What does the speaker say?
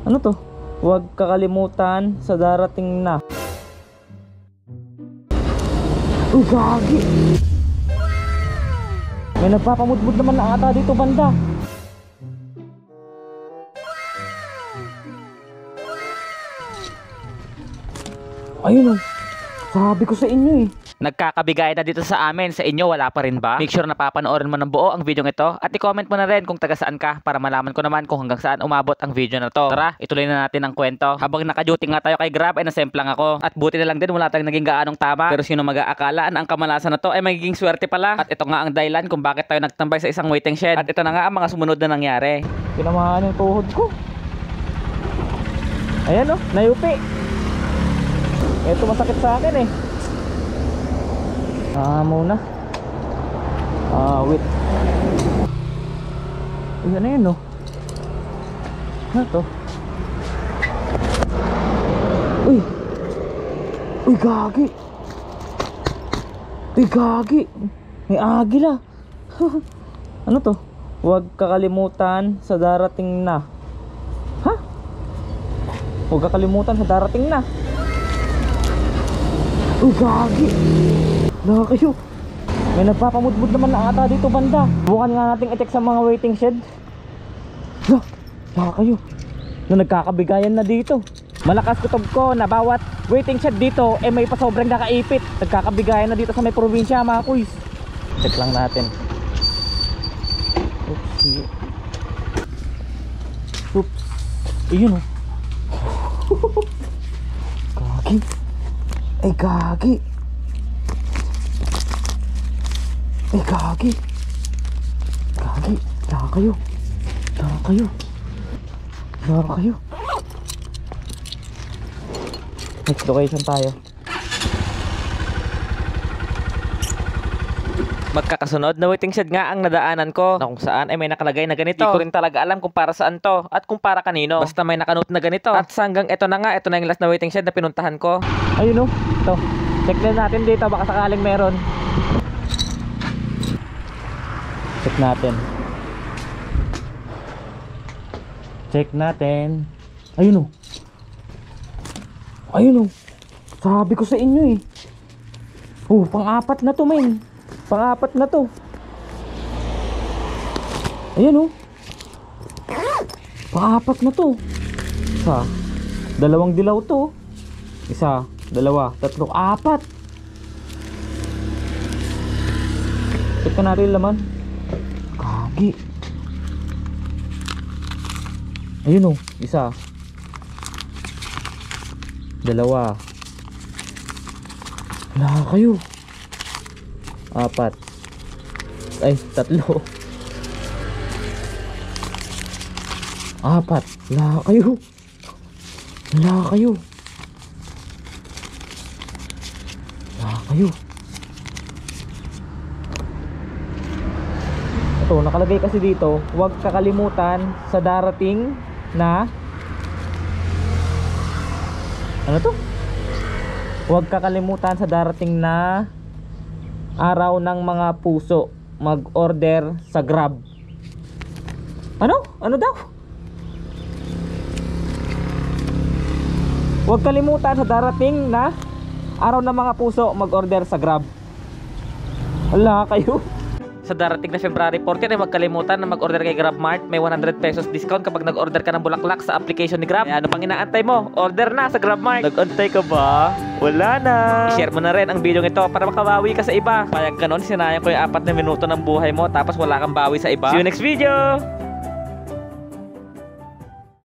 Ano to? Huwag kakalimutan sa darating na. Uy, gagi! May nagpapamudmud naman na ata dito banda. Ayun oh. Sabi ko sa inyo eh. Nagkakabigay na dito sa amin, sa inyo wala pa rin ba? Make sure na papanoorin mo ng buo ang video ito at i-comment mo na rin kung taga saan ka para malaman ko naman kung hanggang saan umabot ang video na to. Tara, ituloy na natin ang kwento. Habang naka-duty nga tayo kay Grab ay nasemplang ako. At buti na lang din wala tayong naging gaanong tama. Pero sino mag-aakala na ang kamalasan na to ay magiging swerte pala. At ito nga ang dahilan kung bakit tayo nagtambay sa isang waiting shed. At ito na nga ang mga sumunod na nangyari. Pinamahan yung tuhod ko. Ayan oh, nayupi. Ito masakit sa akin eh. Muna. Wait. Ayan na yun, no? Ano to? Uy! Uy, gagi! Uy, gagi! May agila! Ano to? Huwag kakalimutan sa darating na. Ha? Huwag kakalimutan sa darating na. Uy, gagi! Wala kayo. May nagpapamudmud naman na ata dito banda. Bukan nga natin i-check sa mga waiting shed. Wala kayo. No, nagkakabigayan na dito. Malakas kutob ko na bawat waiting shed dito may pasobrang nakaipit. Nagkakabigayan na dito sa may probinsya mga kuys. Check lang natin. Oops. Ayun oh. Gagi. Ay gagi. Eh gagi. Gagi. Saka kayo. Saka kayo. Saka kayo. Next location tayo. Magkakasunod na waiting shed nga ang nadaanan ko na kung saan ay may nakalagay na ganito. Hindi ko rin talaga alam kung para saan to at kung para kanino. Basta may nakanote na ganito. At hanggang ito na nga, ito na yung last na waiting shed na pinuntahan ko. Ayun oh. Ito. Check na natin dito baka sakaling meron. Check natin. Check natin. Ayun oh. Ayun oh. Sabi ko sa inyo eh. Oh, pang-apat na to, men. Pang-apat na to. Ayun oh. Pang-apat na to. Isa. Dalawang dilaw to. Isa, dalawa, tatlo, apat. Check na natin laman. Gagi. Ayun oh, isa. Dalawa. Wala kayo. Apat. Ay, tatlo. Apat. Wala kayo. Wala kayo. Wala kayo. Ito, nakalagay kasi dito, huwag kakalimutan sa darating na ano to? Huwag kakalimutan sa darating na araw ng mga puso mag-order sa Grab. Ano? Ano daw? Huwag kalimutan sa darating na araw ng mga puso mag-order sa Grab. Wala kayo. Sa darating na February 14 ay huwag kalimutan na mag-order kay GrabMart. May 100 pesos discount kapag nag-order ka ng bulaklak sa application ni Grab. Ano pang inaantay mo? Order na sa GrabMart. Nag-antay ka ba? Wala na. I-share mo na rin ang video ito para makabawi ka sa iba. Payag ka nun, sinayang ko yung 4 na minuto ng buhay mo tapos wala kang bawi sa iba. See you next video!